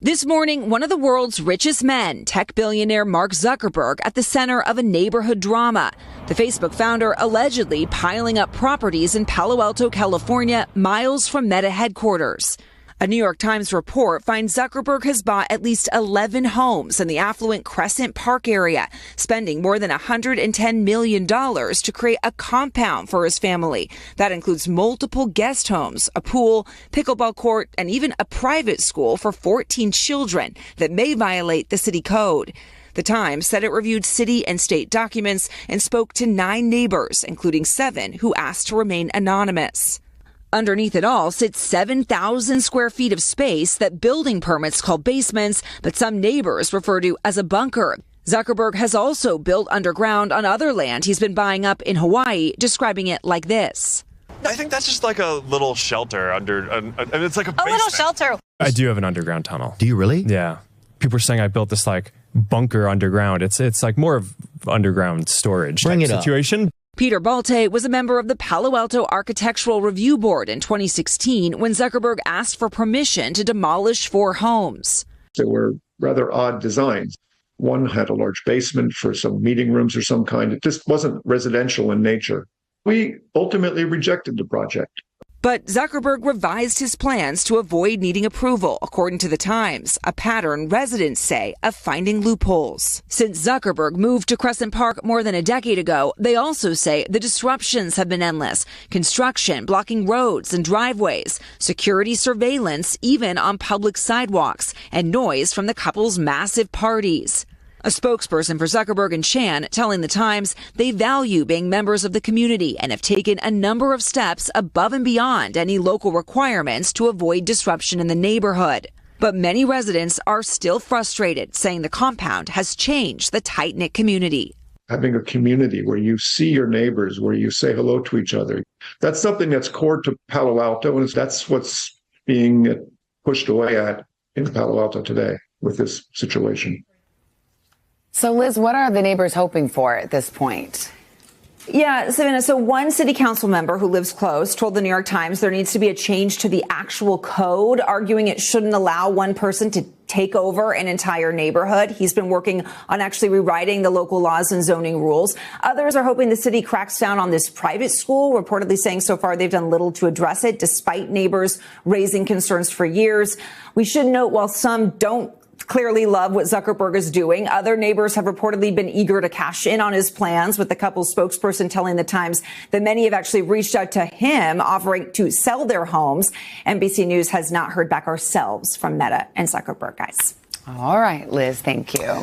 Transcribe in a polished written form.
This morning, one of the world's richest men, tech billionaire Mark Zuckerberg, at the center of a neighborhood drama. The Facebook founder allegedly piling up properties in Palo Alto, California, miles from Meta headquarters. A New York Times report finds Zuckerberg has bought at least 11 homes in the affluent Crescent Park area, spending more than $110 million to create a compound for his family. That includes multiple guest homes, a pool, pickleball court, and even a private school for 14 children that may violate the city code. The Times said it reviewed city and state documents and spoke to 9 neighbors, including 7 who asked to remain anonymous. Underneath it all sits 7,000 square feet of space that building permits call basements, but some neighbors refer to as a bunker. Zuckerberg has also built underground on other land he's been buying up in Hawaii, describing it like this. I think that's just like a little shelter under, and it's like a basement. little shelter. I do have an underground tunnel. Do you really? Yeah. People are saying I built this like bunker underground. It's like more of underground storage Bring type it up. situation. Peter Balte was a member of the Palo Alto Architectural Review Board in 2016 when Zuckerberg asked for permission to demolish 4 homes. They were rather odd designs. One had a large basement for some meeting rooms or some kind. It just wasn't residential in nature. We ultimately rejected the project. But Zuckerberg revised his plans to avoid needing approval, according to The Times, a pattern residents say of finding loopholes. Since Zuckerberg moved to Crescent Park more than a decade ago, they also say the disruptions have been endless. Construction blocking roads and driveways, security surveillance even on public sidewalks, and noise from the couple's massive parties. A spokesperson for Zuckerberg and Chan telling The Times they value being members of the community and have taken a number of steps above and beyond any local requirements to avoid disruption in the neighborhood. But many residents are still frustrated, saying the compound has changed the tight-knit community. Having a community where you see your neighbors, where you say hello to each other, that's something that's core to Palo Alto, and that's what's being pushed away at in Palo Alto today with this situation. So, Liz, what are the neighbors hoping for at this point? Yeah, Savannah, so one city council member who lives close told the New York Times there needs to be a change to the actual code, arguing it shouldn't allow one person to take over an entire neighborhood. He's been working on actually rewriting the local laws and zoning rules. Others are hoping the city cracks down on this private school, reportedly saying so far they've done little to address it, despite neighbors raising concerns for years. We should note, while some don't clearly love what Zuckerberg is doing, other neighbors have reportedly been eager to cash in on his plans, with the couple's spokesperson telling The Times that many have actually reached out to him offering to sell their homes. NBC News has not heard back ourselves from Meta and Zuckerberg, guys. All right, Liz, thank you.